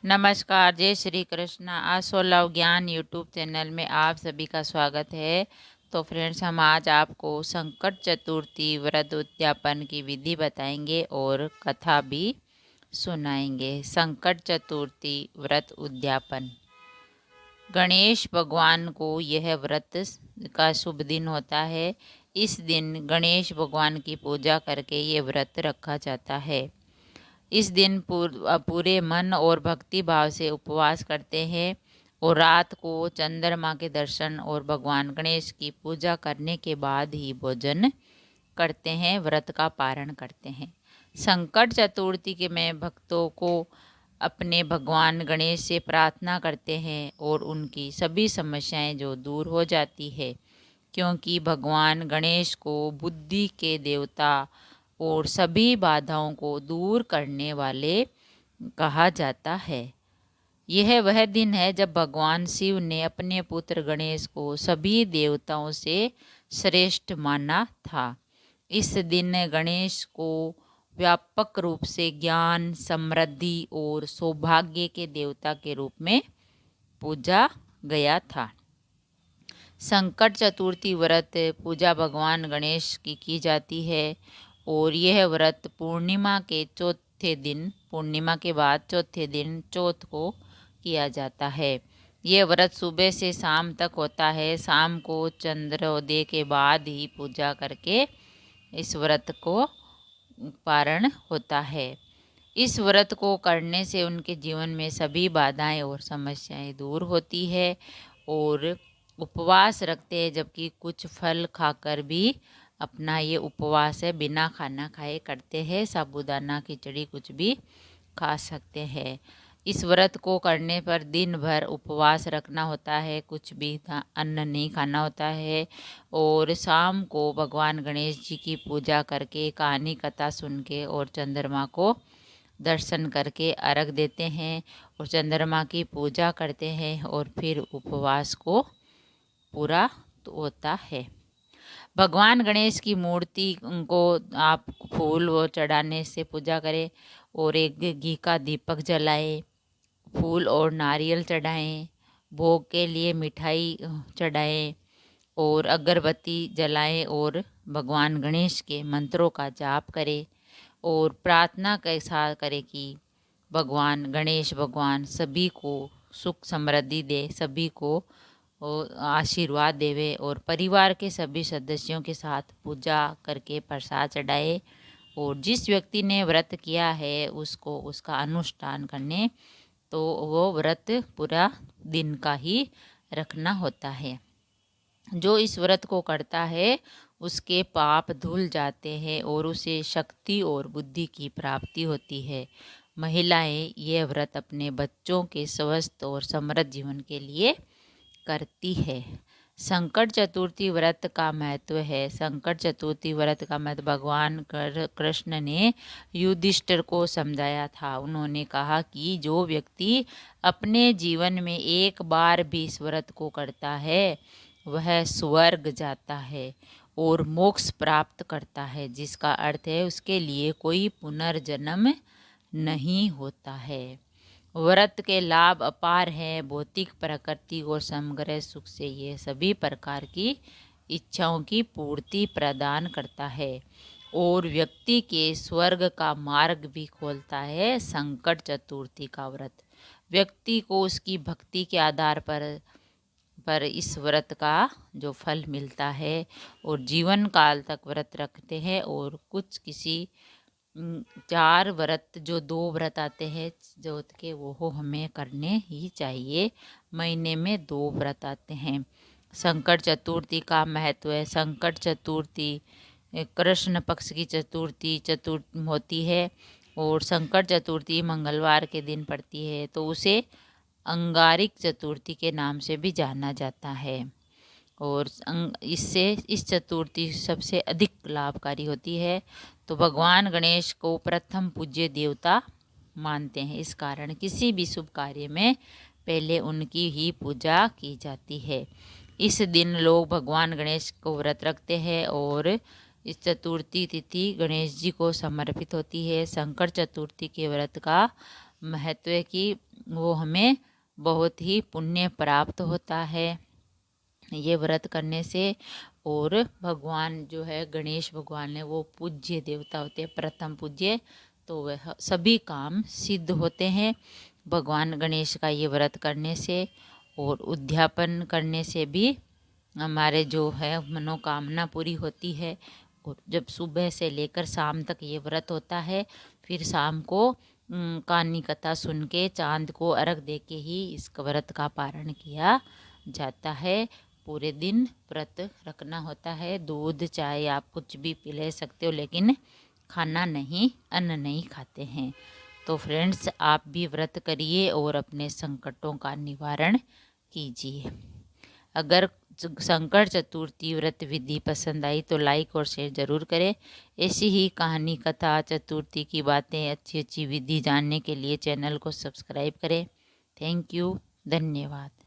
नमस्कार, जय श्री कृष्ण। आसो लव ज्ञान यूट्यूब चैनल में आप सभी का स्वागत है। तो फ्रेंड्स, हम आज आपको संकट चतुर्थी व्रत उद्यापन की विधि बताएंगे और कथा भी सुनाएंगे। संकट चतुर्थी व्रत उद्यापन। गणेश भगवान को यह व्रत का शुभ दिन होता है। इस दिन गणेश भगवान की पूजा करके ये व्रत रखा जाता है। इस दिन पूरे मन और भक्ति भाव से उपवास करते हैं और रात को चंद्रमा के दर्शन और भगवान गणेश की पूजा करने के बाद ही भोजन करते हैं, व्रत का पारण करते हैं। संकट चतुर्थी के में भक्तों को अपने भगवान गणेश से प्रार्थना करते हैं और उनकी सभी समस्याएं जो दूर हो जाती है, क्योंकि भगवान गणेश को बुद्धि के देवता और सभी बाधाओं को दूर करने वाले कहा जाता है। यह वह दिन है जब भगवान शिव ने अपने पुत्र गणेश को सभी देवताओं से श्रेष्ठ माना था। इस दिन गणेश को व्यापक रूप से ज्ञान, समृद्धि और सौभाग्य के देवता के रूप में पूजा गया था। संकट चतुर्थी व्रत पूजा भगवान गणेश की जाती है और यह व्रत पूर्णिमा के चौथे दिन, पूर्णिमा के बाद चौथे दिन चौथ को किया जाता है। यह व्रत सुबह से शाम तक होता है। शाम को चंद्रोदय के बाद ही पूजा करके इस व्रत को पारण होता है। इस व्रत को करने से उनके जीवन में सभी बाधाएं और समस्याएं दूर होती है और उपवास रखते हैं, जबकि कुछ फल खाकर भी अपना ये उपवास है बिना खाना खाए करते हैं। साबूदाना, खिचड़ी कुछ भी खा सकते हैं। इस व्रत को करने पर दिन भर उपवास रखना होता है, कुछ भी अन्न नहीं खाना होता है और शाम को भगवान गणेश जी की पूजा करके, कहानी कथा सुन के और चंद्रमा को दर्शन करके अर्घ देते हैं और चंद्रमा की पूजा करते हैं और फिर उपवास को पूरा होता है। भगवान गणेश की मूर्ति को आप फूल वो चढ़ाने से पूजा करें और एक घी का दीपक जलाएं, फूल और नारियल चढ़ाएं, भोग के लिए मिठाई चढ़ाएं और अगरबत्ती जलाएं और भगवान गणेश के मंत्रों का जाप करें और प्रार्थना के साथ करें कि भगवान गणेश भगवान सभी को सुख समृद्धि दे, सभी को आशीर्वाद देवे और परिवार के सभी सदस्यों के साथ पूजा करके प्रसाद चढ़ाए और जिस व्यक्ति ने व्रत किया है उसको उसका अनुष्ठान करने तो वो व्रत पूरा दिन का ही रखना होता है। जो इस व्रत को करता है उसके पाप धुल जाते हैं और उसे शक्ति और बुद्धि की प्राप्ति होती है। महिलाएं यह व्रत अपने बच्चों के स्वस्थ और समृद्ध जीवन के लिए करती है। संकट चतुर्थी व्रत का महत्व है। संकट चतुर्थी व्रत का महत्व भगवान कृष्ण ने युधिष्ठिर को समझाया था। उन्होंने कहा कि जो व्यक्ति अपने जीवन में एक बार भी इस व्रत को करता है वह स्वर्ग जाता है और मोक्ष प्राप्त करता है, जिसका अर्थ है उसके लिए कोई पुनर्जन्म नहीं होता है। व्रत के लाभ अपार हैं। भौतिक, प्राकृतिक और समग्र सुख से ये सभी प्रकार की इच्छाओं की पूर्ति प्रदान करता है और व्यक्ति के स्वर्ग का मार्ग भी खोलता है। संकट चतुर्थी का व्रत व्यक्ति को उसकी भक्ति के आधार पर इस व्रत का जो फल मिलता है और जीवन काल तक व्रत रखते हैं और कुछ किसी 4 व्रत, जो 2 व्रत आते हैं जोत के, वो हमें करने ही चाहिए। महीने में 2 व्रत आते हैं। संकट चतुर्थी का महत्व है। संकट चतुर्थी कृष्ण पक्ष की चतुर्थी होती है और संकट चतुर्थी मंगलवार के दिन पड़ती है, तो उसे अंगारिक चतुर्थी के नाम से भी जाना जाता है और इससे इस चतुर्थी सबसे अधिक लाभकारी होती है। तो भगवान गणेश को प्रथम पूज्य देवता मानते हैं। इस कारण किसी भी शुभ कार्य में पहले उनकी ही पूजा की जाती है। इस दिन लोग भगवान गणेश को व्रत रखते हैं और इस चतुर्थी तिथि गणेश जी को समर्पित होती है। संकट चतुर्थी के व्रत का महत्व है कि वो हमें बहुत ही पुण्य प्राप्त होता है ये व्रत करने से। और भगवान जो है गणेश भगवान है वो पूज्य देवता होते हैं, प्रथम पूज्य, तो वह सभी काम सिद्ध होते हैं भगवान गणेश का ये व्रत करने से। और उद्यापन करने से भी हमारे जो है मनोकामना पूरी होती है। और जब सुबह से लेकर शाम तक ये व्रत होता है, फिर शाम को कहानी कथा सुन के चाँद को अर्घ दे के ही इस व्रत का पारण किया जाता है। पूरे दिन व्रत रखना होता है, दूध चाय आप कुछ भी पी ले सकते हो, लेकिन खाना नहीं, अन्न नहीं खाते हैं। तो फ्रेंड्स, आप भी व्रत करिए और अपने संकटों का निवारण कीजिए। अगर संकट चतुर्थी व्रत विधि पसंद आई तो लाइक और शेयर ज़रूर करें। ऐसी ही कहानी कथा चतुर्थी की बातें, अच्छी अच्छी विधि जानने के लिए चैनल को सब्सक्राइब करें। थैंक यू, धन्यवाद।